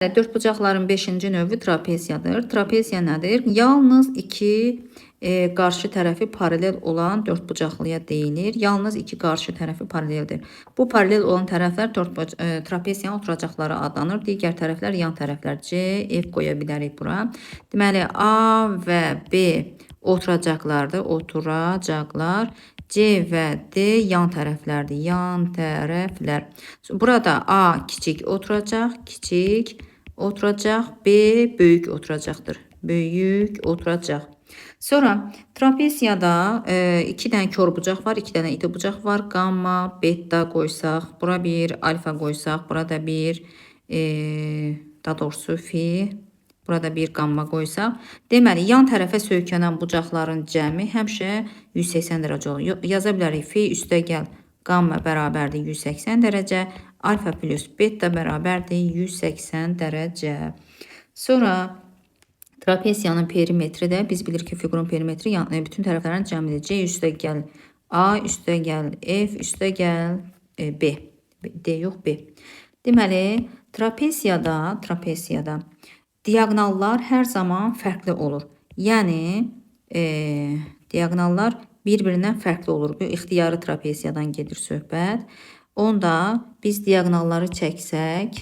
Dört bucaqların 5-ci növü trapeziyadır. Trapeziya nədir? Yalnız iki qarşı tərəfi paralel olan dört bucaqlıya deyilir. Yalnız iki qarşı tərəfi paraleldir. Bu paralel olan tərəflər trapeziyanın oturacaqları adlanır. Digər tərəflər yan tərəflər. C, F qoya bilərik bura. Deməli, A və B oturacaqlardır. Oturacaqlar. C və D yan tərəflərdir. Yan tərəflər. Burada A kiçik oturacaq, kiçik oturacaq, B böyük oturacaqdır. Böyük oturacaq. Sonra trapeziyada iki dənə kör bucaq var, iki dənə iti bucaq var. Gamma, beta qoysaq, bura bir alfa qoysaq, burada bir daha doğrusu fi, burada bir gamma qoysaq. Deməli, yan tərəfə söykənən bucaqların cəmi həmişə 180 dərəcə olur. Yaza bilərik fi üstəgəl gamma bərabərdir 180 dərəcə, alfa plus beta bərabərdir 180 dərəcə. Sonra trapeziyanın perimetri də biz bilirik ki, fiqurun perimetri bütün tərəflərin cəmidir. C üstəgəl A üstəgəl F üstəgəl B. D yox, B. Deməli, trapeziyada diaqnallar hər zaman fərqli olur. Yəni, diaqnallar bir-birindən fərqli olur. Bu ixtiyari trapeziyadan gedir söhbət. Onda biz diaqnalları çəksək,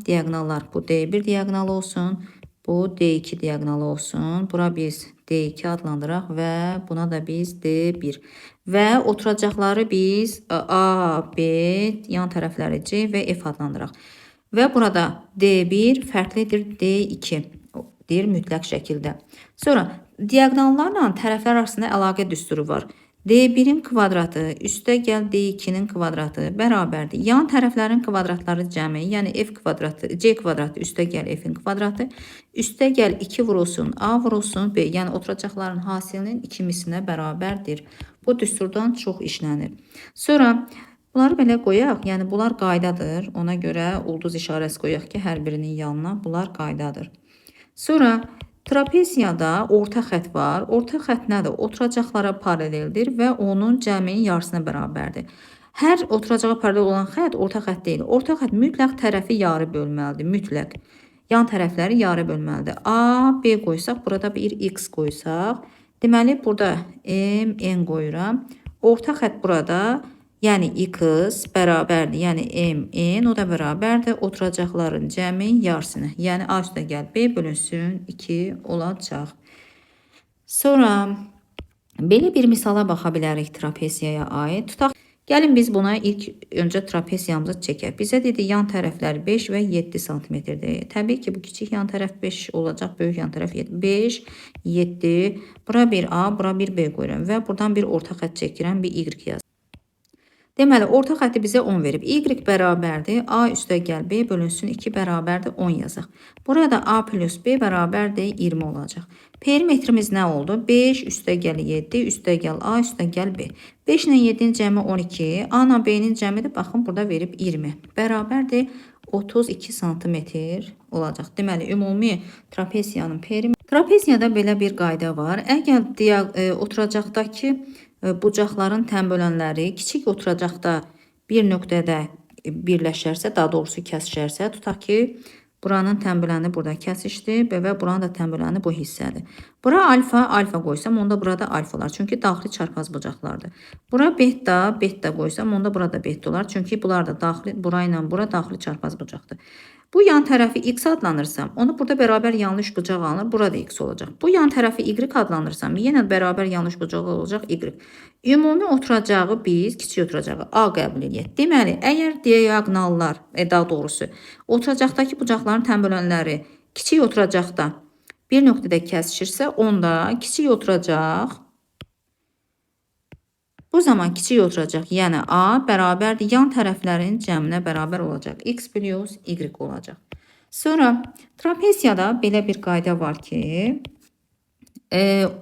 diaqnallar bu D1 diaqnalı olsun, bu D2 diaqnalı olsun. Bura biz D2 adlandıraq və buna da biz D1. Və oturacaqları biz A, B, yan tərəfləri C və F adlandıraq. Və burada D1 fərqlidir D2 deyir mütləq şəkildə. Sonra diaqnallarla tərəflər arasında əlaqə düsturu var. D1-in kvadratı üstəgəl D2-nin kvadratı bərabərdir. Yan tərəflərin kvadratları cəmi, yəni F kvadratı, C kvadratı üstəgəl F-in kvadratı, üstəgəl 2 vurulsun A vurulsun B, yəni oturacaqların hasilinin 2 misinə bərabərdir. Bu düsturdan çox işlənir. Sonra bunları belə qoyaq, yəni bunlar qaydadır. Ona görə ulduz işarəsi qoyaq ki, hər birinin yanına bunlar qaydadır. Sonra trapeziyada orta xətt var. Orta xətt nədir? Oturacaqlara paraleldir və onun cəminin yarısına bərabərdir. Hər oturacağa paralel olan xətt orta xətt deyil. Orta xətt mütləq tərəfi yarı bölməlidir. Mütləq. Yan tərəfləri yarı bölməlidir. A, B qoysaq, burada bir X qoysaq. Deməli, burada M, N qoyuram. Orta xətt burada, yəni X bərabərdir, yəni M, N, o da bərabərdir oturacaqların cəmin yarısını. Yəni A üstəgəl B bölünsün 2 olacaq. Sonra belə bir misala baxa bilərik trapeziyaya aid. Tutaq, gəlin biz buna öncə trapeziyamızı çəkək. Bizə dedi yan tərəflər 5 və 7 cm-dir. Təbii ki, bu kiçik yan tərəf 5 olacaq, böyük yan tərəf 7. 5, 7, bura bir A, bura bir B qoyuram və buradan bir orta xətt çəkirəm, bir Y yazıram. Deməli, orta xətti bizə 10 verib. Y bərabərdir. A üstəgəl B bölünsün 2 bərabərdir 10 yazaq. Burada A plus B bərabərdir 20 olacaq. Perimetrimiz nə oldu? 5 üstəgəl 7 üstəgəl A üstəgəl B. 5 ilə 7-nin cəmi 12. A ilə B-nin cəmi də baxın burada verib 20. Bərabərdir 32 sm olacaq. Deməli, ümumi trapeziyanın perimetri. Trapeziyada belə bir qayda var. Əgər oturacaqdakı bucaqların tən bölənləri kiçik oturacaqda bir nöqtədə birləşərsə, daha doğrusu kəsişərsə, tutaq ki, buranın tən böləni burada kəsişdi və buranın da tən böləni bu hissədir. Bura alfa qoysam, onda burada alfa olar. Çünki daxili çarpaz bucaqlardır. Bura beta qoysam, onda burada beta olar. Çünki bunlar da daxili, bura ilə bura daxili çarpaz bucaqdır. Bu yan tərəfi X adlanırsam, onu burada bərabər yanlış bucaq alınır, burada X olacaq. Bu yan tərəfi Y adlanırsam, yenə bərabər yanlış bucaq olacaq Y. Ümumi oturacağı biz kiçik oturacağı A qəbul edək. Deməli, əgər diaqnallar, daha doğrusu, oturacaqdakı bucaqların tən bölənləri kiçik oturacaqda bir nöqtədə kəsişirsə, onda kiçik oturacaq, bu zaman kiçik oturacaq, yəni A bərabərdir yan tərəflərin cəminə bərabər olacaq. X plus Y olacaq. Sonra trapeziyada belə bir qayda var ki,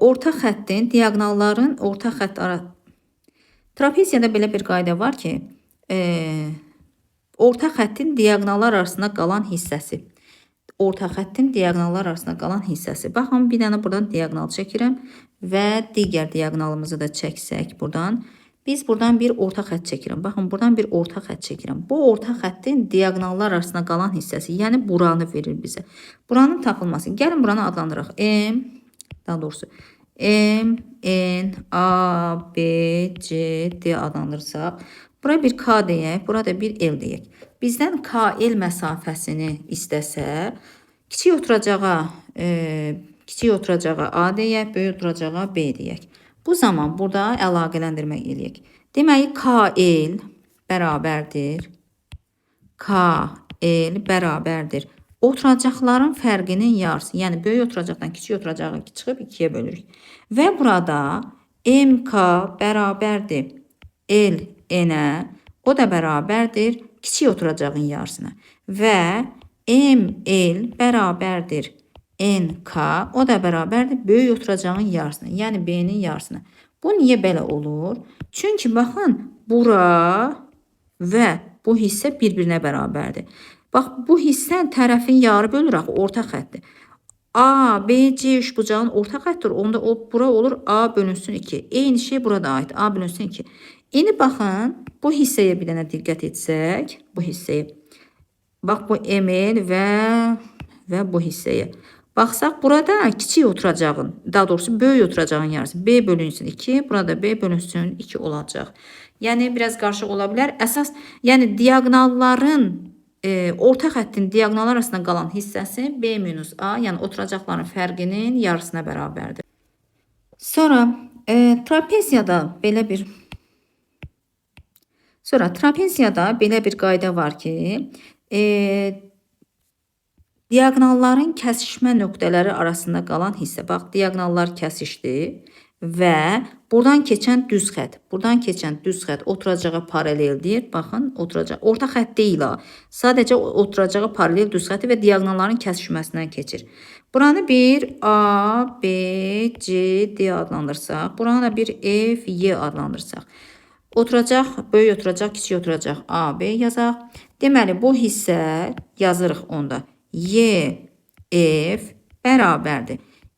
orta xəttin, diaqnalların orta xətt trapeziyada belə bir qayda var ki, orta xəttin diaqnallar arasında qalan hissəsi. Orta xəttin diaqnallar arasında qalan hissəsi. Baxın, bir dənə buradan diaqnal çəkirəm və digər diaqnalımızı da çəksək buradan. Biz buradan bir orta xətt çəkirəm. Baxın, buradan bir orta xətt çəkirəm. Bu orta xəttin diaqonallar arasında qalan hissəsi, yəni buranı verir bizə. Buranın tapılması. Gəlin buranı adlandıraq. Daha doğrusu M, N, A, B, C, D adlandırsaq. Bura bir K deyək, burada bir L deyək. Bizdən KL məsafəsini istəsə, kiçik oturacağa A deyək, böyük oturacağa B deyək. Bu zaman burada əlaqələndirmə eləyək. Deməli, KL bərabərdir. Oturacaqların fərqinin yarısı, yəni böyük oturacaqdan kiçik oturacağı çıxıb 2-yə bölürük. Və burada MK bərabərdir LN-ə, o da bərabərdir kiçik oturacağın yarısına. Və ML bərabərdir NK, o da bərabərdir böyük oturacağın yarısına, yəni B-nin yarısına. Bu niyə belə olur? Çünki baxın, bura və bu hissə bir-birinə bərabərdir. Bax, bu hissə tərəfin yarı bölür axı, orta xətdir. A, B, C üçbucağın orta xəttir. Onda bura olur A bölünsün 2. Eyni şey burada ait. A bölünsün 2. İndi baxın, bu hissəyə bir dənə diqqət etsək, bu hissəyə. Bax, bu ML və bu hissəyə. Baxsaq, burada kiçik oturacağın, daha doğrusu böyük oturacağın yarısı B bölünsün 2, burada B bölünsün 2 olacaq. Yəni, biraz qarışıq ola bilər. Əsas, yəni diaqonalların, orta xəttin diaqonallar arasında qalan hissəsi B minus A, yəni oturacaqların fərqinin yarısına bərabərdir. Sonra trapeziyada belə bir qayda var ki, diaqonalların kəsişmə nöqtələri arasında qalan hissə, bax, diaqonallar kəsişdi və buradan keçən düz xətt oturacağa paraleldir. Baxın, orta xətt deyil ha. Sadəcə oturacağa paralel düz xətti və diaqonalların kəsişməsindən keçir. Buranı bir A, B, C, D adlandırsaq, buranı da bir F, Y adlandırsaq. Oturacaq, böyük oturacaq, kiçik oturacaq A, B yazaq. Deməli, bu hissə yazırıq onda. Y, F bərabərdir.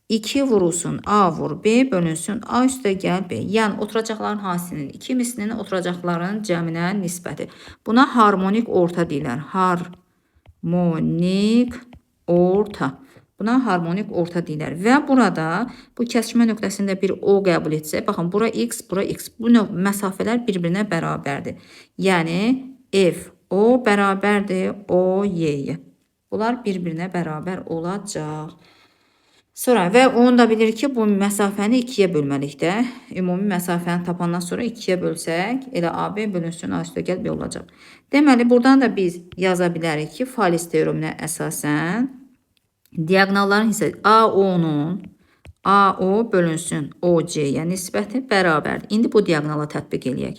2 vurulsun A vur B bölünsün A üstə gəl B. Yəni, oturacaqların hasilinin 2 mislinin oturacaqların cəminə nisbəti. Buna harmonik orta deyirlər. Harmonik orta. Buna harmonik orta deyirlər. Və burada bu kəsişmə nöqtəsində bir O qəbul etsək, baxın, bura X, bura X. Bu məsafələr bir-birinə bərabərdir. Yəni, F, O bərabərdir O, Y-yə. Bunlar bir-birinə bərabər olacaq. Sonra və onu da bilir ki, bu məsafəni 2-yə bölməliyik də. Ümumi məsafəni tapandan sonra 2-yə bölsək, elə AB bölünsün A üstə gəl B olacaq. Deməli, buradan da biz yaza bilərik ki, Fales teoreminə əsasən diaqonalların hissəsi AO bölünsün OC-yə nisbəti bərabərdir. İndi bu diaqonala tətbiq eləyək.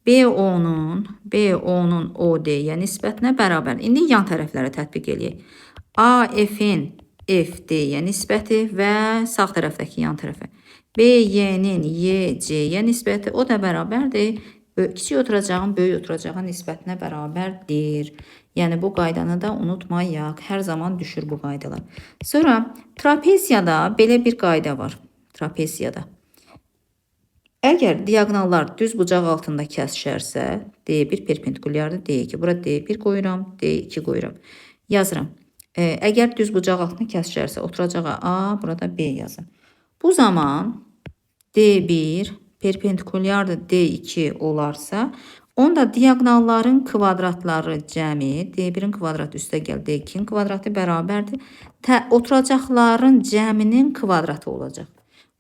BO-nun OD-yə nisbətinə bərabərdir. İndi yan tərəflərə tətbiq eləyək. AF-in FD-yə nisbəti və sağ tərəfdəki yan tərəfə. BY-nin YC-yə nisbəti, o da bərabərdir. Kiçik oturacağın böyük oturacağın nisbətinə bərabərdir. Yəni, bu qaydanı da unutmayaq. Hər zaman düşür bu qaydalar. Sonra, trapeziyada belə bir qayda var. Trapeziyada. Əgər diaqonallar düz bucaq altında kəsişərsə, D1 perpendikulyardır D2. Bura D1 qoyuram, D2 qoyuram. Yazıram. Əgər düz bucaq altında kəsişərsə, oturacağa A, burada B yazın. Bu zaman D1 perpendikulyardır D2 olarsa, onda diaqonalların kvadratları cəmi, D1-in kvadratı üstə gəl D2-in kvadratı bərabərdir. Oturacaqların cəminin kvadratı olacaq.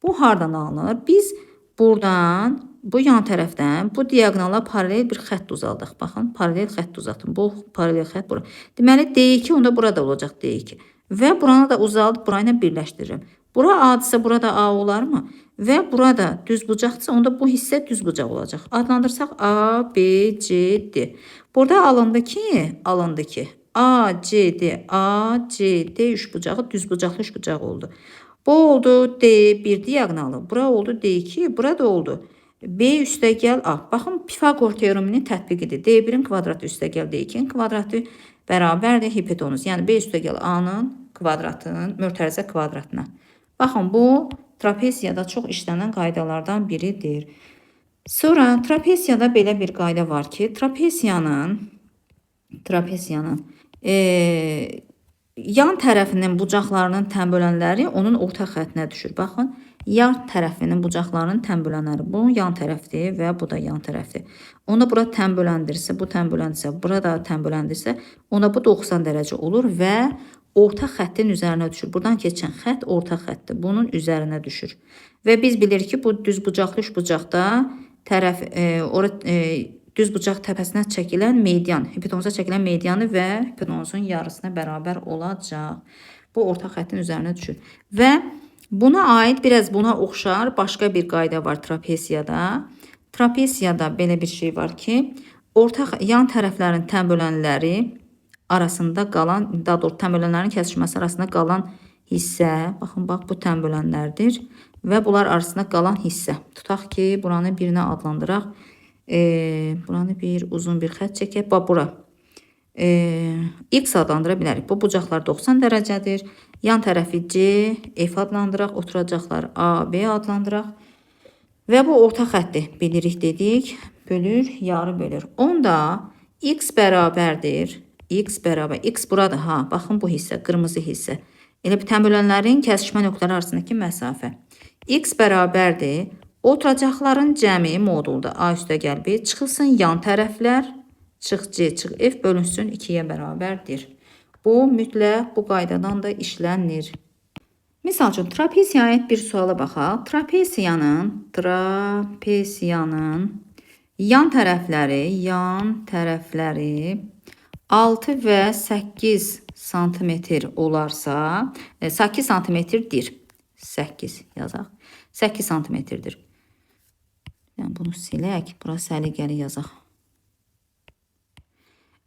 Bu hardan alınır? Biz buradan, bu yan tərəfdən bu diaqonala paralel bir xətt uzaldıq. Baxın, paralel xətt uzatın. Bu paralel xətt bura. Deməli, D2 onda burada olacaq D2. Və buranı da uzaldıb burayla birləşdirirəm. Bura A-dırsa burada A olarmı? Və burada düz bucaqdırsa onda bu hissə düz bucaq olacaq. Adlandırsaq A, B, C, D. Burada alındı ki, A, C, D, A, C, D üçbucağı düz bucaqlı üçbucaq oldu. Bu oldu D1 diaqonalı. Bura oldu D2, burada oldu B üstə gəl A. Baxın, Pifaqor teoreminin tətbiqidir. D1-in kvadratı üstə gəl D2-in kvadratı bərabərdir hipotenuz. Yəni, B üstə gəl A-nın kvadratının mötərizə kvadratına. Baxın, bu trapeziyada çox işlənən qaydalardan biridir. Sonra trapesiyada belə bir qayda var ki, trapesiyanın yan tərəfinin bucaqlarının tən bölənləri onun orta xəttinə düşür. Baxın, yan tərəfinin bucaqlarının tən bölənləri bu yan tərəfdir və bu da yan tərəfdir. Onda bura tən böləndirsə, bu tən böləndirsə, burada tən böləndirsə, onda bu 90 dərəcə olur və orta xəttin üzərinə düşür. Buradan keçən xətt orta xəttdir. Bunun üzərinə düşür. Və biz bilirik ki, bu düz bucaqlı üç bucaqda düz bucaq təpəsinə çəkilən median, hipotenuza çəkilən medianı və hipotenuzun yarısına bərabər olacaq. Bu orta xəttin üzərinə düşür. Və buna aid biraz buna oxşar başqa bir qayda var trapesiyada. Trapesiyada belə bir şey var ki, yan tərəflərin tən bölənləri arasında qalan, daha doğrusu tən bölənlərin kəsişməsi arasında qalan hissə, baxın, bax, bu tən bölənlərdir və bunlar arasında qalan hissə. Tutaq ki, buranı birinə adlandıraq. Buranı bir uzun bir xətt çəkək. Bax, bura. X adlandıra bilərik. Bu bucaqlar 90 dərəcədir. Yan tərəfi C, F adlandıraq. Oturacaqlar A, B adlandıraq. Və bu orta xətti bilirik dedik. Bölür, yarı bölür. Onda X bərabərdir. X bərabər. X buradır. Ha, baxın bu hissə, qırmızı hissə. Elə bir tən bölənlərin kəsişmə nöqtələri arasındakı məsafə. X bərabərdir. Oturacaqların cəmi modulda A üstəgəl B çıxılsın yan tərəflər, çıx C, çıx F bölünsün 2-yə bərabərdir. Bu mütləq bu qaydadan da işlənir. Misal üçün, trapesiyaya aid bir suala baxaq. Trapesiyanın yan tərəfləri 6 və 8 santimetr olarsa, 8 santimetrdir. 8 yazaq. 8 santimetrdir. Yəni bunu silək, burası səliqəli yazaq.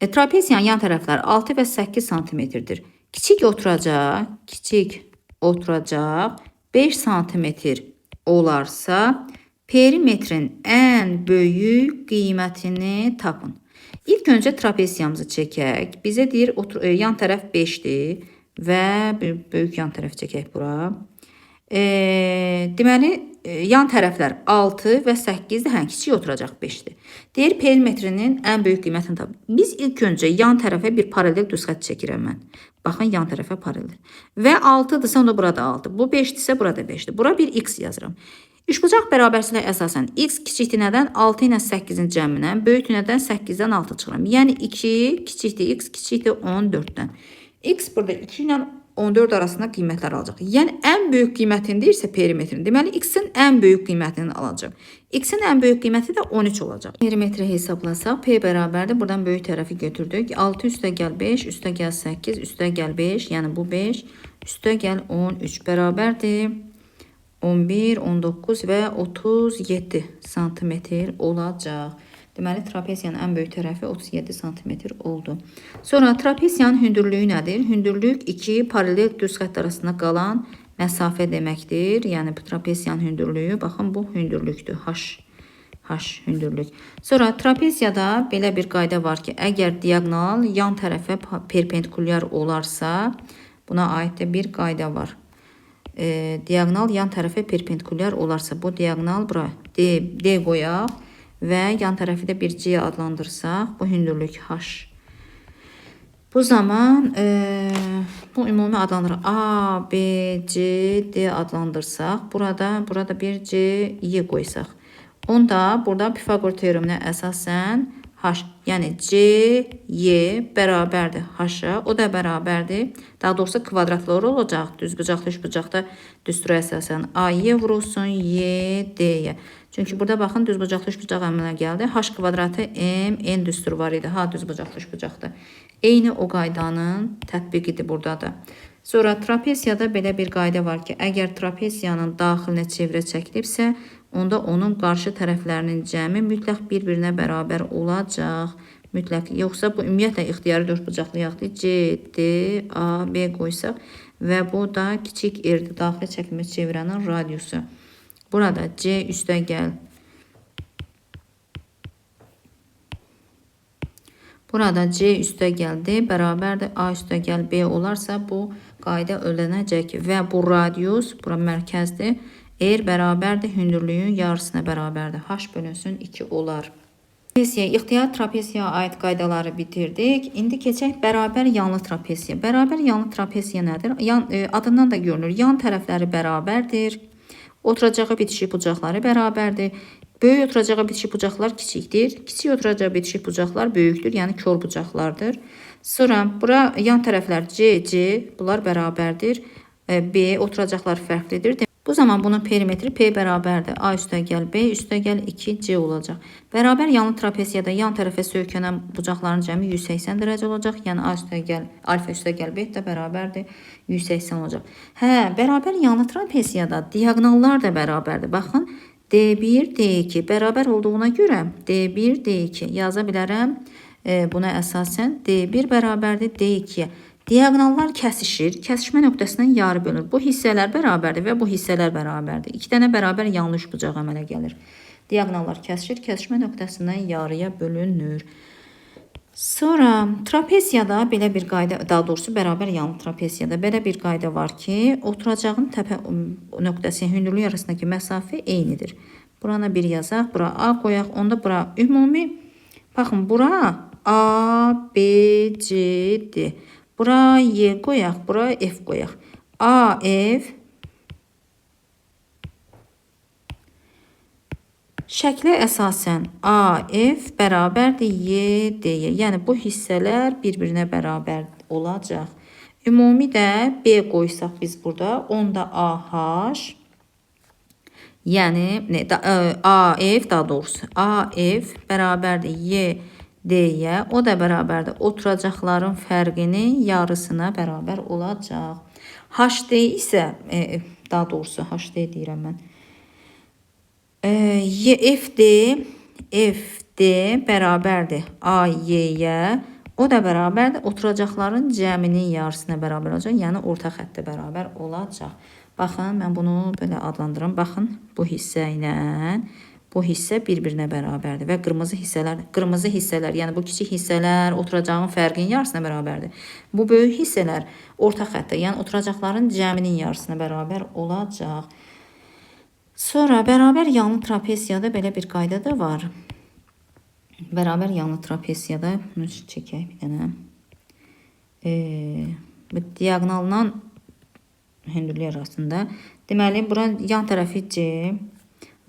Trapesiyanın yan tərəfləri 6 və 8 santimetrdir. Kiçik oturacaq 5 santimetr olarsa, perimetrin ən böyük qiymətini tapın. İlk öncə trapesiyamızı çəkək. Bizə deyir, yan tərəf 5-dir və böyük yan tərəf çəkək bura. Deməli, yan tərəflər 6 və 8-dir, hə, kiçik oturacaq 5-dir. Deyir, perimetrinin ən böyük qiymətini tapın. Biz ilk öncə yan tərəfə bir paralel düz xətt çəkirəm mən. Baxın, yan tərəfə paralel. Və 6-dırsa, onda burada 6. Bu 5-dirsə, burada 5-dir. Bura bir x yazıram. Üçbucaq bərabərsizliyə əsasən x kiçikdir nədən? 6 ilə 8-in cəmindən, böyükdür nədən? 8-dən 6 çıxıram. Yəni 2 kiçikdir x kiçikdir 14-dən. X burada 2 ilə 14 arasında qiymətlər alacaq. Yəni ən böyük qiymətini deyirsə perimetrin. Deməli x-in ən böyük qiymətini alacaq. X-in ən böyük qiyməti də 13 olacaq. Perimetri hesablasaq P bərabərdir. Buradan böyük tərəfi götürdük. 6 üstəgəl 5, üstəgəl 8, üstəgəl 5, yəni bu 5, üstəgəl 13 bərabərdir. 11, 19 və 37 santimetr olacaq. Deməli, trapesiyanın ən böyük tərəfi 37 santimetr oldu. Sonra trapesiyanın hündürlüyü nədir? Hündürlük 2 paralel düz xətt arasında qalan məsafə deməkdir. Yəni, bu trapesiyanın hündürlüyü, baxın, bu hündürlükdür. H hündürlük. Sonra trapesiyada belə bir qayda var ki, əgər diagonal yan tərəfə perpendikulyar olarsa, buna aid də bir qayda var. Diagonal yan tərəfə perpendikulyar olarsa, bu diagonal bura D qoyaq və yan tərəfi də bir C adlandırsaq, bu hündürlük H. Bu zaman bu ümumi adlandırır. A, B, C, D adlandırsaq, burada bir C, Y qoysaq. Onda burada Pifagor teoreminə əsasən H, yəni C, Y bərabərdir H-a, o da bərabərdir. Daha doğrusu kvadratlar olacaq. Düz bucaqlı, üç bucaqda düstura əsasən A-Y vurulsun, Y, D-yə. Çünki burada baxın, düz bucaqlı, üç bucaq əmələ gəldi. H kvadratı M, N düsturu var idi. Ha, düz bucaqlı, üç bucaqda. Eyni o qaydanın tətbiqidir burada da. Sonra trapesiyada belə bir qayda var ki, əgər trapesiyanın daxilinə çevrə çəkilibsə, onda onun qarşı tərəflərinin cəmi mütləq bir-birinə bərabər olacaq. Mütləq. Yoxsa bu ümumiyyətlə ixtiyari dörd bucaqlı yaxdır. C, D, A, B qoysaq və bu da kiçik R-dir. Daxili çəkilmə çevrənin radiusu. Burada C üstəgəl. Burada C üstəgəldir, bərabərdir A üstəgəl B olarsa bu qayda öyrənəcək və bu radius, bura mərkəzdir, R bərabərdir hündürlüyün yarısına bərabərdir. H bölünsün 2 olar. İxtiyar trapeziyaya aid qaydaları bitirdik. İndi keçək bərabər yanlı trapeziya. Bərabər yanlı trapeziya nədir? Adından da görünür. Yan tərəfləri bərabərdir. Oturacağı bitişik bucaqları bərabərdir. Böyük oturacağı bitişik bucaqlar kiçikdir. Kiçik oturacağı bitişik bucaqlar böyükdür, yəni kör bucaqlardır. Sonra bura yan tərəflər C, C, bunlar bərabərdir. B, oturacaqlar fərqlidir. Bu zaman bunun perimetri P bərabərdir. A üstəgəl B üstəgəl 2C olacaq. Bərabər yanlı trapeziyada yan tərəfə söykənən bucaqların cəmi 180 dərəcə olacaq. Yəni A üstəgəl alfa üstəgəl B də bərabərdir 180 olacaq. Bərabər yanlı trapeziyada diagonallar da bərabərdir. Baxın, D1, D2 bərabər olduğuna görə D1, D2 yaza bilərəm. Buna əsasən D1 bərabərdir D2-yə. Diagonallar kəsişir. Kəsişmə nöqtəsindən yarı bölünür. Bu hissələr bərabərdir və bu hissələr bərabərdir. 2 dənə bərabər yanlış bucaq əmələ gəlir. Diagonallar kəsişir. Kəsişmə nöqtəsindən yarıya bölünür. Sonra trapeziyada belə bir qayda, daha doğrusu bərabər yanlı trapeziyada belə bir qayda var ki, oturacağın təpə nöqtəsi hündürlük arasındakı məsafə eynidir. Burana 1 yazaq, bura A qoyaq, onda bura ümumi, baxın, bura A, B, C, D. Bura Y qoyaq, bura F qoyaq. A, F. Şəklə əsasən A, F bərabərdir Y, D-yə. Yəni bu hissələr bir-birinə bərabər olacaq. Ümumi də B qoysaq biz burada, onda AH, yəni AF daha doğrusu AF bərabərdir Y, D-yə. O da bərabərdir oturacaqların fərqinin yarısına bərabər olacaq. HD isə, daha doğrusu HD deyirəm mən. FD bərabərdir AY-yə. O da bərabərdir oturacaqların cəminin yarısına bərabər olacaq. Yəni orta xəttə bərabər olacaq. Baxın, mən bunu belə adlandırıram. Baxın, bu hissə ilə bu hissə bir-birinə bərabərdir və qırmızı hissələr, yəni bu kiçik hissələr oturacağın fərqinin yarısına bərabərdir. Bu böyük hissələr orta xəttə, yəni oturacaqların cəminin yarısına bərabər olacaq. Sonra bərabər yanlı trapeziyada belə bir qayda da var. Bərabər yanlı trapeziyada bunu çəkək bir dənə. Diagonalla hündürlük arasında. Deməli, bura yan tərəfi C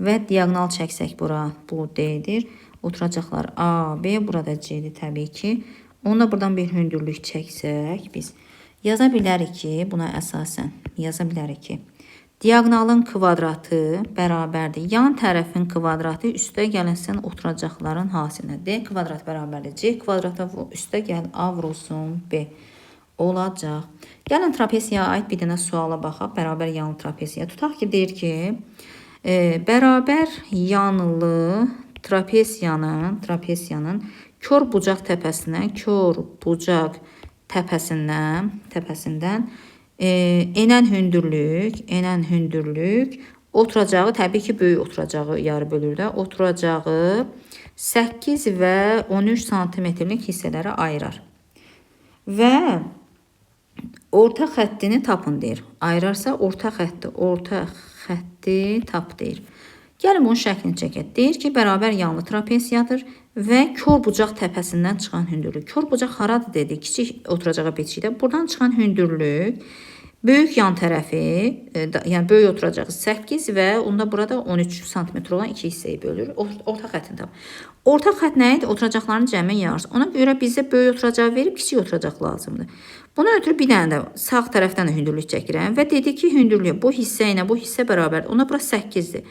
və diagonal çəksək bura, bu D-dir. Oturacaqlar A, B, burada C-dir təbii ki. Onda buradan bir hündürlük çəksək biz yaza bilərik ki, buna əsasən yaza bilərik ki, diagonalın kvadratı bərabərdir. Yan tərəfin kvadratı üstə gəlinsin oturacaqların hasilinə. D kvadrat bərabərdir C kvadrata, üstə gəl A vurulsun B olacaq. Gəlin trapeziyaya aid bir dənə suala baxaq. Bərabər yanlı trapeziya. Tutaq ki, deyir ki, bərabər yanlı trapeziyanın kör bucaq təpəsindən enən hündürlük oturacağı, təbii ki, böyük oturacağı yarı bölür də, oturacağı 8 və 13 santimetrlik hissələrə ayırar. Və orta xəttini tapın deyir. Ayırarsa orta xətti tap deyir. Gəlin bunun şəklini çəkək. Deyir ki, bərabər yanlı trapeziyadır və kör bucaq təpəsindən çıxan hündürlük. Kör bucaq haradır dedi? Kiçik oturacağa bitişikdə. Buradan çıxan hündürlük böyük yan tərəfi, yəni böyük oturacağı 8 və onda burada 13 sm olan iki hissəyə bölür. Orta xəttini tap. Orta xətt nə idi? Oturacaqların cəmi yarısı. Ona görə bizə böyük oturacağı verib kiçik oturacaq lazımdır. Buna ötürü bir dənə də sağ tərəfdən də hündürlük çəkirəm və dedi ki, hündürlük bu hissə ilə bu hissə bərabərdir. Ona bura 8-dir.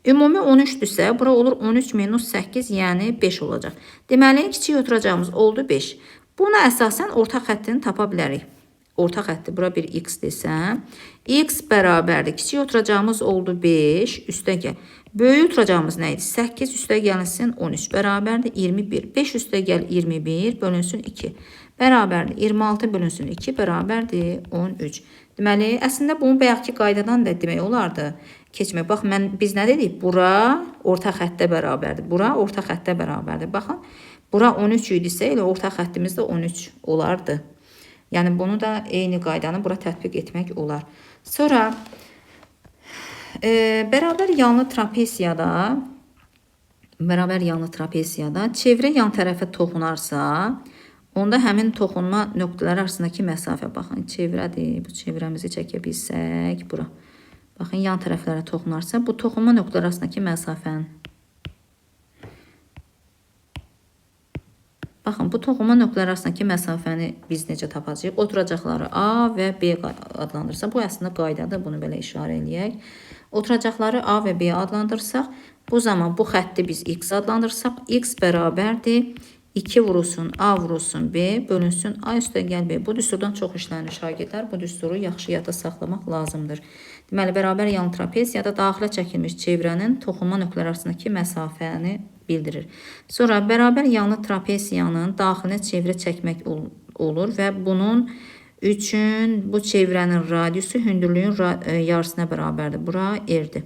Ümumi 13-dürsə, bura olur 13 minus 8, yəni 5 olacaq. Deməli, kiçik oturacağımız oldu 5. Buna əsasən orta xəttini tapa bilərik. Orta xətti, bura bir x desəm, x bərabərdir. Kiçik oturacağımız oldu 5, üstə gəl. Böyük oturacağımız nə idi? 8 üstə gəlinsin 13, bərabərdir 21. 5 üstə gəl 21, bölünsün 2. Bərabərdir 26 bölünsün 2, bərabərdir 13. Deməli, əslində bunu bayaqki qaydadan da demək olardı. Keçmək. Bax, biz nə dedik? Bura orta xəttə bərabərdir. Bura orta xəttə bərabərdir. Baxın, bura 13 idisə, elə orta xəttimiz də 13 olardı. Yəni, bunu da eyni qaydanı bura tətbiq etmək olar. Sonra bərabər yanlı trapesiyada çevrə yan tərəfə toxunarsa, onda həmin toxunma nöqtələri arasındakı məsafə, baxın, çevrədir. Bu çevrəmizi çəkə bilsək, bura. Baxın, yan tərəflərə toxunarsa, bu toxunma nöqtələri arasındakı məsafəni. Baxın, bu toxunma nöqtələri arasındakı məsafəni biz necə tapacağıq? Oturacaqları A və B adlandırsa, bu əslində qaydadır, bunu belə işarə eləyək. Oturacaqları A və B adlandırsaq, bu zaman bu xətti biz X adlandırsaq, X bərabərdir 2 vurulsun A vurulsun B bölünsün A üstəgəl B. Bu düsturdan çox işlənir şagirdlər. Bu düsturu yaxşı yadda saxlamaq lazımdır. Deməli, bərabər yanlı trapeziyada daxilə çəkilmiş çevrənin toxunma nöqtələri arasındakı məsafəni bildirir. Sonra bərabər yanlı trapeziyanın daxilinə çevrə çəkmək olur və bunun üçün bu çevrənin radiusu hündürlüyün yarısına bərabərdir. Bura R-dir.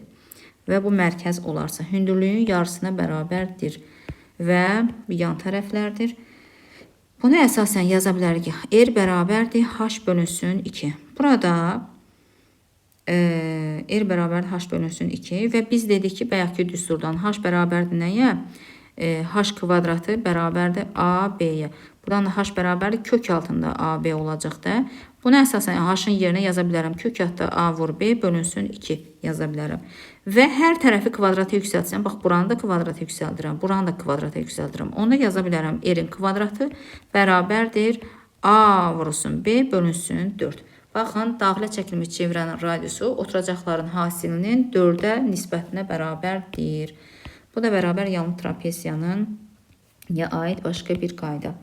Və bu mərkəz olarsa hündürlüyün yarısına bərabərdir və yan tərəflərdir. Bunu əsasən yaza bilərik ki, R bərabərdir H bölünsün 2. Burada R bərabərdir H bölünsün 2 və biz dedik ki, bayaqki düsturdan H bərabərdir nəyə? H kvadratı bərabərdir AB-yə. Buradan da H bərabərdir kök altında AB olacaqdır. Bunu əsasən H-ın yerinə yaza bilərəm. Kök altında A vur B bölünsün 2 yaza bilərəm. Və hər tərəfi kvadrata yüksəltsəm, bax, buranı da kvadrata yüksəldirəm, buranı da kvadrata yüksəldirəm. Onda yaza bilərəm R-in kvadratı bərabərdir A vurulsun B bölünsün 4. Baxın, daxilə çəkilmiş çevrənin radiusu oturacaqların hasilinin 4-ə nisbətinə bərabərdir. Bu da bərabər yanlı trapeziyanın aid başqa bir qayda.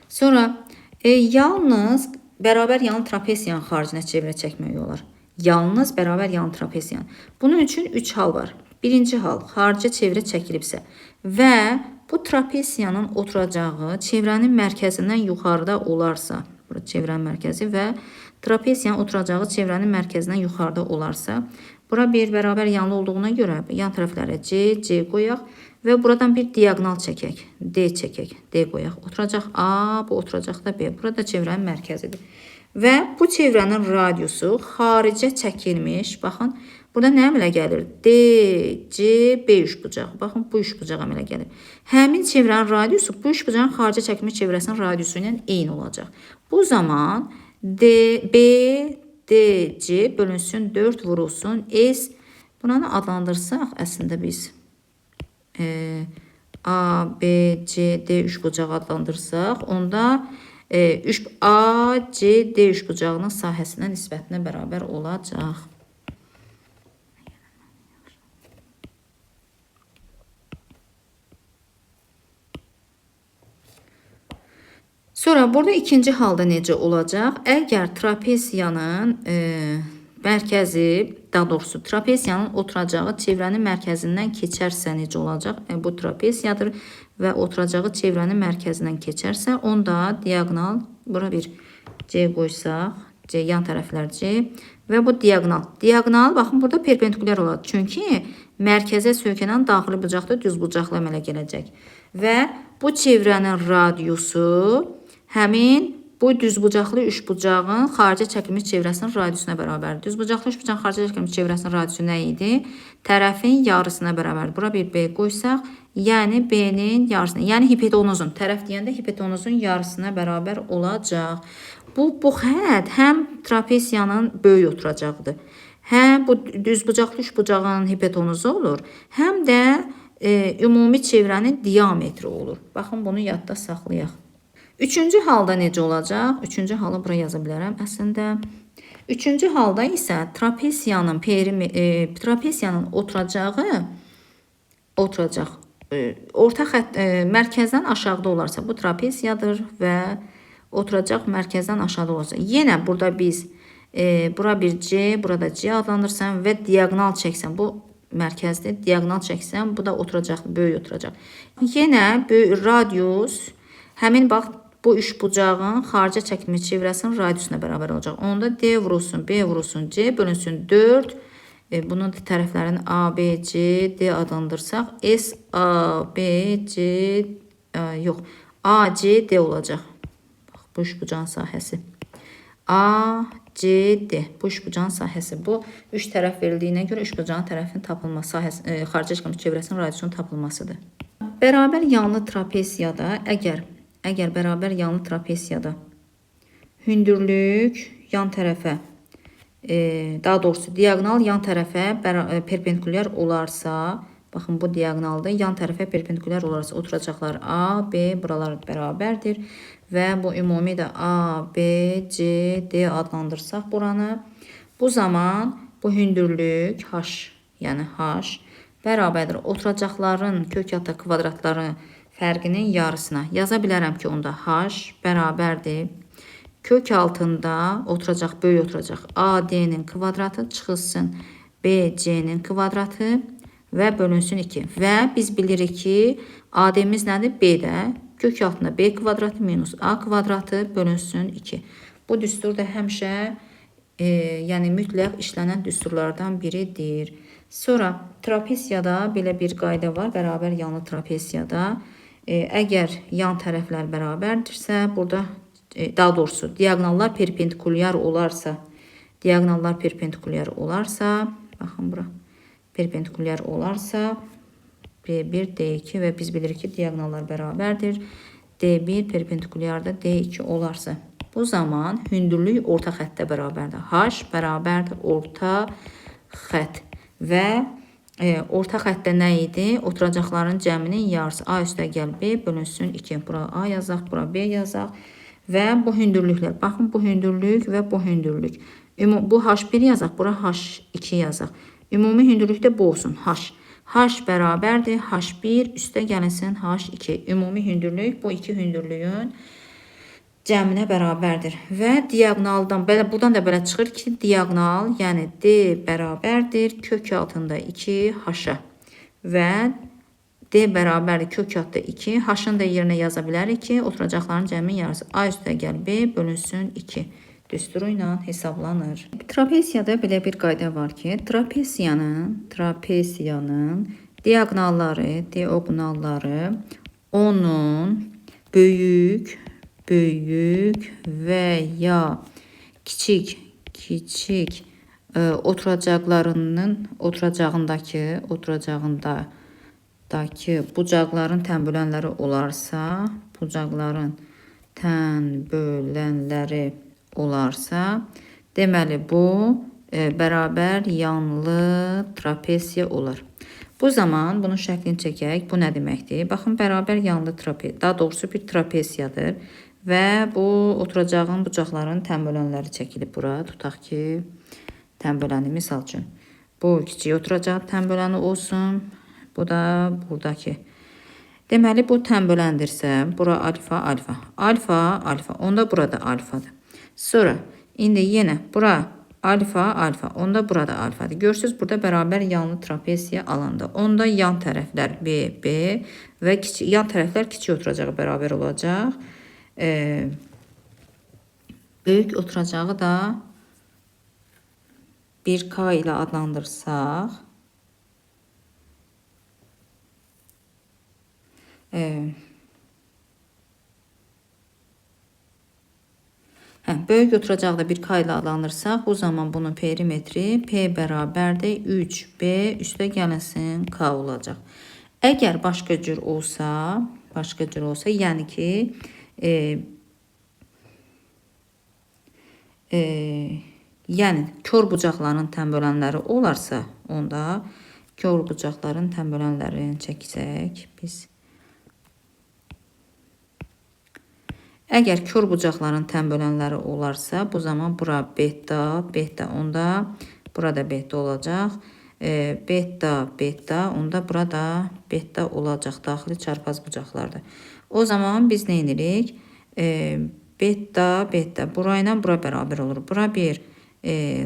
Sonra yalnız bərabər yanlı trapeziyanın xaricinə çevrə çəkmək olar. Yalnız bərabər yanlı trapeziyanın. Bunun üçün 3 hal var. Birinci hal, xaricə çevrə çəkilibsə və bu trapeziyanın oturacağı çevrənin mərkəzindən yuxarıda olarsa, burada çevrənin mərkəzi və trapeziyanın oturacağı çevrənin mərkəzindən yuxarıda olarsa, bura bir bərabər yanlı olduğuna görə yan tərəflərə C qoyaq və buradan bir diagonal çəkək, D çəkək, D qoyaq. Oturacaq A, bu oturacaq da B. Burada çevrənin mərkəzidir. Və bu çevrənin radiusu xaricə çəkilmiş, baxın, burada nə əmələ gəlir? D, C, B üçbucağı. Baxın, bu üçbucağı əmələ gəlir. Həmin çevrənin radiusu bu üçbucağın xaricə çəkilmiş çevrəsinin radiusu ilə eyni olacaq. Bu zaman B, D, C bölünsün 4 vurulsun S. Bunu adlandırsaq, əslində biz A, B, C, D üçbucağı adlandırsaq, onda A, C, D üçbucağının sahəsinə nisbətinə bərabər olacaq. Sonra burada ikinci halda necə olacaq? Əgər trapeziyanın mərkəzi, daha doğrusu trapeziyanın oturacağı çevrənin mərkəzindən keçərsə necə olacaq? Bu trapeziyadır və oturacağı çevrənin mərkəzindən keçərsə, onda diagonal, bura bir C qoysaq, C yan tərəflər C və bu diagonal. Diagonal, baxın, burada perpendikulyar olacaq. Çünki mərkəzə söykənən daxili bucaqda düz bucaqla əmələ gələcək. Və bu çevrənin radiusu həmin bu düzbucaqlı üçbucağın xaricə çəkilmiş çevrəsinin radiusuna bərabərdir. Düzbucaqlı üçbucağın xaricə çəkilmiş çevrəsinin radiusu nə idi? Tərəfin yarısına bərabərdir. Bura bir B qoysaq, yəni B-nin yarısına, yəni hipotenuzun, tərəf deyəndə hipotenuzun yarısına bərabər olacaq. Bu xətt həm trapeziyanın böyük oturacaqdır, həm bu düzbucaqlı üçbucağın hipotenuzu olur, həm də ümumi çevrənin diametri olur. Baxın, bunu yadda saxlayaq. Üçüncü halda necə olacaq? Üçüncü halı bura yaza bilərəm əslində. Üçüncü halda isə trapeziyanın oturacaq orta xətt mərkəzdən aşağıda olarsa, bu trapeziyadır və oturacaq mərkəzdən aşağıda olarsa. Yenə burada biz bura bir C, burada C adlandırsam və diagonal çəksəm, bu mərkəzdir, diagonal çəksəm, bu da oturacaq, böyük oturacaq. Yenə böyük radius həmin bax bu üçbucağın xaricə çəkilmiş çevrəsinin radiusuna bərabər olacaq. Onda D vurulsun, B vurulsun, C bölünsün 4. Bunun tərəflərini A, B, C, D adlandırsaq, S, A, B, C, yox, A, C, D olacaq. Bax, bu üçbucağın sahəsi. A, CD. Bu üçbucağın sahəsi. Bu üç tərəf verildiyinə görə üçbucağın tərəfinin tapılması sahəsi, xarici eşkenar çevrəsinin radiusunun tapılmasıdır. Bərabər yanlı trapeziyada əgər bərabər yanlı trapeziyada hündürlük yan tərəfə daha doğrusu diagonal yan tərəfə perpendikulyar olarsa, baxın bu diagonalda yan tərəfə perpendikulyar olarsa oturacaqlar A, B buralar bərabərdir və bu ümumi də A, B, C, D adlandırsaq buranı. Bu zaman bu hündürlük H, yəni H bərabərdir oturacaqların kökata kvadratları fərqinin yarısına. Yaza bilərəm ki, onda H bərabərdir. Kök altında oturacaq, böyük oturacaq AD-nin kvadratı çıxılsın BC-nin kvadratı və bölünsün 2. Və biz bilirik ki, AD-miz nədir? B-də. Kök altında B kvadratı minus A kvadratı bölünsün 2. Bu düstur da həmişə yəni mütləq işlənən düsturlardan biridir. Sonra trapeziyada belə bir qayda var. Bərabər yanlı trapeziyada əgər yan tərəflər bərabərdirsə, burada daha doğrusu diagonallar perpendikulyar olarsa, baxın bura perpendikulyar olarsa B1, D2 və biz bilirik ki, diagonallar bərabərdir. D1 perpendikulyarda D2 olarsa, bu zaman hündürlük orta xəttə bərabərdir. H bərabərdir orta xətt və orta xəttdə nə idi? Oturacaqların cəminin yarısı A üstəgəl B bölünsün 2. Bura A yazaq, bura B yazaq. Və bu hündürlüklər, baxın bu hündürlük və bu hündürlük. Bu H1 yazaq, bura H2 yazaq. Ümumi hündürlük də bu olsun, H. H bərabərdir, H1 üstə gəlinsin H2. Ümumi hündürlük bu iki hündürlüyün cəminə bərabərdir. Və diagonaldan, buradan da belə çıxır ki, diagonal, yəni D bərabərdir, kök altında 2 H-a və D bərabərdir kök altında 2. H-ın da yerinə yaza bilərik ki, oturacaqların cəmi yarısı A üstəgəl B bölünsün 2 düsturu ilə hesablanır. Trapeziyada belə bir qayda var ki, trapeziyanın diagonalları onun böyük və ya kiçik oturacağındakı bucaqların tənbölənləri olarsa, deməli bu bərabər yanlı trapeziya olar. Bu zaman bunun şəklini çəkək. Bu nə deməkdir? Baxın, bərabər yanlı trapeziya, daha doğrusu bir trapeziyadır və bu oturacağın bucaqların tənbölənləri çəkilib bura. Tutaq ki, tənböləni misal üçün. Bu kiçik oturacaq tənböləni olsun. Bu da buradakı. Deməli, bu tənböləndirsə, bura alfa, onda burada alfadır. Sonra, indi yenə bura alfa, onda burada alfadır. Görürsünüz, burada bərabər yanlı trapeziya alındı. Onda yan tərəflər B və yan tərəflər kiçik oturacağı bərabər olacaq. Böyük oturacağı da 1K ilə adlandırsaq, böyük oturacağı da 1K ilə adlanırsaq, bu zaman bunun perimetri P bərabərdir 3B üstə gəlinsin K olacaq. Əgər başqa cür olsa, yəni ki, yəni kör bucaqların tənbölənləri olarsa, onda kör bucaqların tənbölənlərini çəksək biz. Əgər kör bucaqların tənbölənləri olarsa, bu zaman bura beta, onda burada beta olacaq. Beta, onda burada beta olacaq. Daxili çarpaz bucaqlardır. O zaman biz nə edirik? Beta, bura ilə bura bərabər olur. Bura bir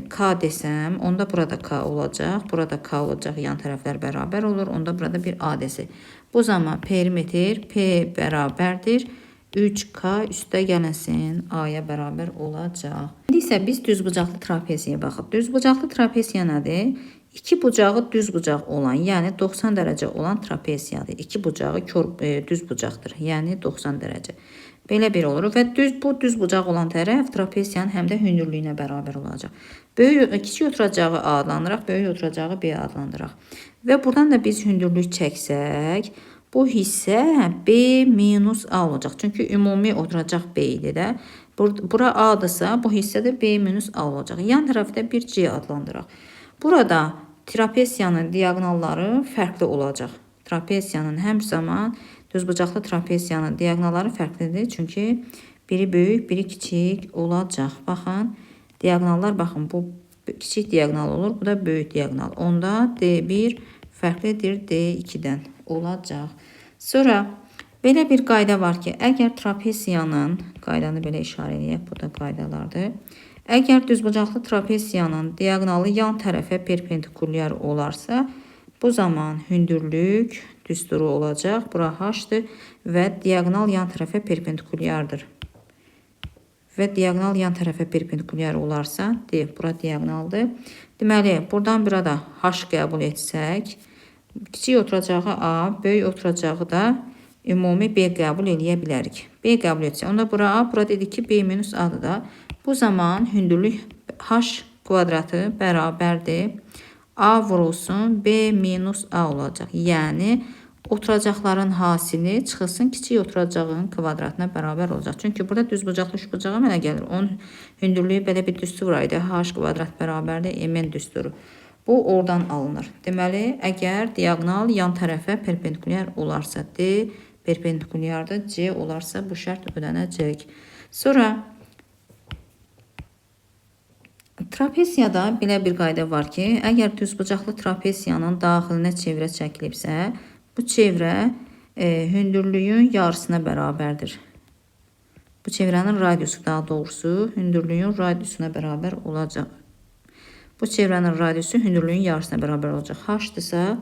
K desəm, onda burada K olacaq. Burada K olacaq, yan tərəflər bərabər olur. Onda burada bir A desi. Bu zaman perimetr P bərabərdir 3K üstə gəlinsin A-ya bərabər olacaq. İndi isə biz düzbucaqlı trapeziyaya baxıb. Düzbucaqlı trapeziya nədir? İki bucağı düz bucaq olan, yəni 90 dərəcə olan trapeziyadır. İki bucağı düz bucaqdır, yəni 90 dərəcə. Belə bir olur və bu düz bucaq olan tərəf trapesiyanın həm də hündürlüyünə bərabər olacaq. Kiçik oturacağı A adlandıraq, böyük oturacağı B adlandıraq. Və buradan da biz hündürlük çəksək, bu hissə B minus A olacaq. Çünki ümumi oturacaq B idi də. Bura A-dırsa, bu hissə də B minus A olacaq. Yan tərəfdə bir C adlandıraq. Burada trapesiyanın diagonalları fərqli olacaq. Trapesiyanın həm zaman düzbucaqlı trapesiyanın diagonalları fərqlidir. Çünki biri böyük, biri kiçik olacaq. Baxın, diagonallar baxın, bu kiçik diagonal olur, bu da böyük diagonal. Onda D1 fərqlidir D2-dən olacaq. Sonra belə bir qayda var ki, əgər trapesiyanın, qaydanı belə işarə edək, bu da qaydalardır. Əgər düzbucaqlı trapesiyanın diagonalı yan tərəfə perpendikulyar olarsa, bu zaman hündürlük düsturu olacaq. Bura H-dır və diagonal yan tərəfə perpendikulyardır. Və diagonal yan tərəfə perpendikulyar olarsa, bura diagonaldır. Deməli, buradan bura da H qəbul etsək, kiçik oturacağı A, böyük oturacağı da ümumi B qəbul eləyə bilərik. B qəbul etsək, onda bura A, bura dedik ki, B minus A-dır da. Bu zaman hündürlük H kvadratı bərabərdir. A vurulsun B minus A olacaq. Yəni, oturacaqların hasili çıxılsın kiçik oturacağın kvadratına bərabər olacaq. Çünki burada düzbucaqlı üçbucağa mənə gəlir. Onun hündürlüyü belə bir düstur var idi. H kvadrat bərabərdir MN düsturu. Bu oradan alınır. Deməli, əgər diagonal yan tərəfə perpendikulyar olarsa D perpendikulyardır, C olarsa bu şərt ödənəcək. Sonra trapesiyada belə bir qayda var ki, əgər düzbucaqlı trapesiyanın daxilinə çevrə çəkilibsə, bu çevrə hündürlüyün yarısına bərabərdir. Bu çevrənin radiusu daha doğrusu hündürlüyün radiusuna bərabər olacaq. Bu çevrənin radiusu hündürlüyün yarısına bərabər olacaq. H-dırsa,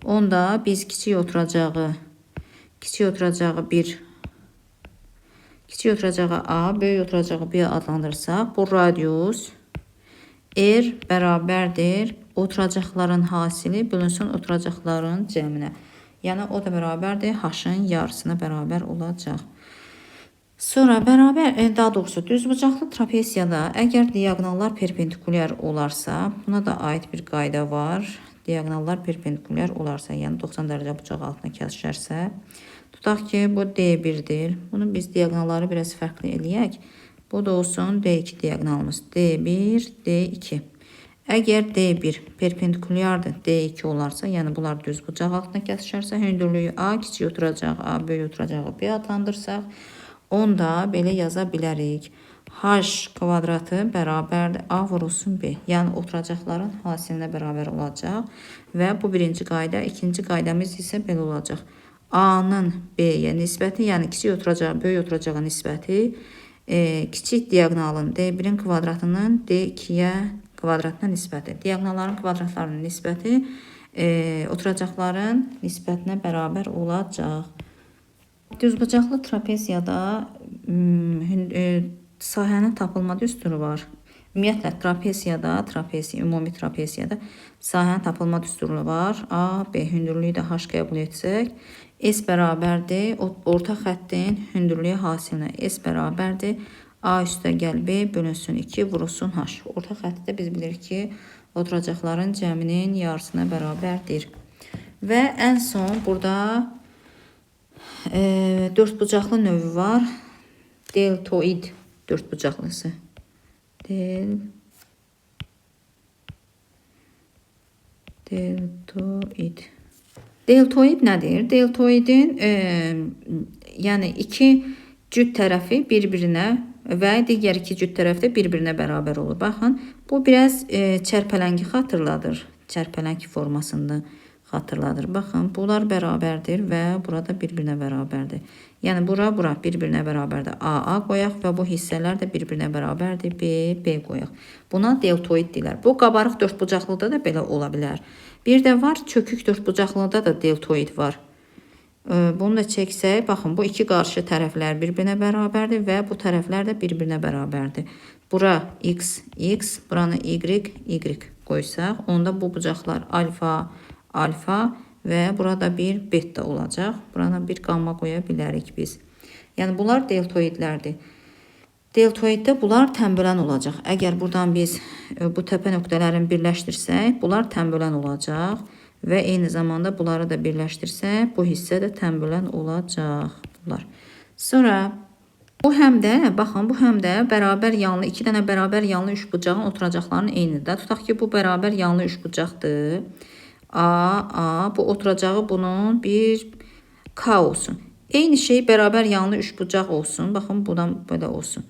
onda biz kiçik oturacağı A, böyük oturacağı B adlandırsaq, bu radius R bərabərdir oturacaqların hasili bölünsün oturacaqların cəminə. Yəni, o da bərabərdir H-ın yarısına bərabər olacaq. Sonra daha doğrusu düzbucaqlı trapesiyada əgər diagonallar perpendikulyar olarsa, buna da aid bir qayda var. Diagonallar perpendikulyar olarsa, yəni 90 dərəcə bucaq altına kəsişərsə, tutaq ki, bu D1-dir. Bunu biz diagonalları biraz fərqli eləyək. Bu da olsun D2 diagonalımız. D1, D2. Əgər D1 perpendikulyardır D2 olarsa, yəni bunlar düz bucaq altına kəsişərsə, hündürlüyü A, kiçik oturacağı A, böyük oturacağı B adlandırsaq, onda belə yaza bilərik. H kvadratı bərabərdir A vurulsun B. Yəni oturacaqların hasilinə bərabər olacaq. Və bu birinci qayda, ikinci qaydamız isə belə olacaq. A-nın B-yə nisbəti, yəni kiçik oturacağı, böyük oturacağı nisbəti, kiçik diagonalın D1-in kvadratının D2-yə kvadratına nisbəti. Diagonalların kvadratlarının nisbəti oturacaqların nisbətinə bərabər olacaq. Düzbucaqlı trapesiyada sahənin tapılma düsturu var. Ümumiyyətlə, ümumi trapesiyada sahənin tapılma düsturu var. A, B hündürlüyü də H qəbul etsək, S bərabərdir. Orta xəttin hündürlüyü hasilinə S bərabərdir. A üstə gəl B bölünsün 2 vurulsun H. Orta xətti də biz bilirik ki, oturacaqların cəminin yarısına bərabərdir. Və ən son burada dördbucaqlı növü var. Deltoid dördbucaqlısı. Deltoid. Deltoid nədir? Deltoidin yəni iki cüt tərəfi bir-birinə və digər iki cüt tərəf də bir-birinə bərabər olur. Baxın, bu biraz çərpələngi xatırladır. Çərpələng formasında xatırladır. Baxın, bunlar bərabərdir və burada bir-birinə bərabərdir. Yəni, bura bir-birinə bərabərdir. A qoyaq və bu hissələr də bir-birinə bərabərdir. B qoyaq. Buna deltoid deyilər. Bu, qabarıq dördbucaqlıda da belə ola bilər. Bir də var, çökük dördbucaqlıda da deltoid var. Bunu da çəksək, baxın, bu iki qarşı tərəflər bir-birinə bərabərdir və bu tərəflər də bir-birinə bərabərdir. Bura x, buranı y qoysaq, onda bu bucaqlar alfa və burada bir beta olacaq. Burana bir qamma qoya bilərik biz. Yəni bunlar deltoidlərdir. Deltoiddə bunlar tənbölən olacaq. Əgər buradan biz bu təpə nöqtələrini birləşdirsək, bunlar tənbölən olacaq və eyni zamanda bunları da birləşdirsək, bu hissə də tənbölən olacaq bunlar. Sonra bu həm də, baxın, bu həm də bərabər yanlı, 2 dənə bərabər yanlı üçbucağın oturacaqlarının eynidir. Tutaq ki, bu bərabər yanlı üçbucaqdır. A, bu oturacağı bunun bir K olsun. Eyni şey bərabər yanlı üçbucaq olsun. Baxın, buradan belə olsun.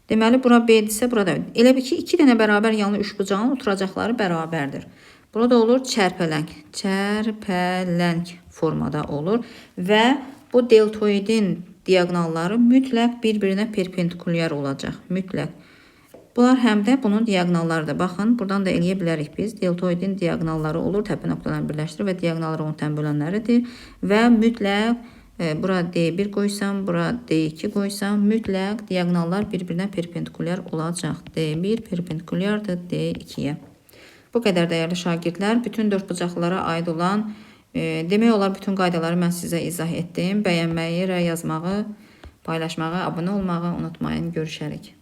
Deməli, bura B-dirsə, burada. Elə bir ki, 2 dənə bərabər yanlı üçbucağın oturacaqları bərabərdir. Burada olur çərpələng. Çərpələng formada olur. Və bu deltoidin diagonalları mütləq bir-birinə perpendikulyar olacaq. Mütləq. Bunlar həm də bunun diagonallarıdır. Baxın, buradan da eləyə bilərik biz. Deltoidin diagonalları olur, təpə nöqtələrini birləşdirir və diagonalları onun tənbölənləridir. Və mütləq bura D1 qoysam, bura D2 qoysam, mütləq diagonallar bir-birinə perpendikulyar olacaq. D1 perpendikulyardır D2-yə. Bu qədər dəyərli şagirdlər, bütün dördbucaqlılara aid olan demək olar bütün qaydaları mən sizə izah etdim. Bəyənməyi, rəy yazmağı, paylaşmağı, abunə olmağı unutmayın. Görüşərik.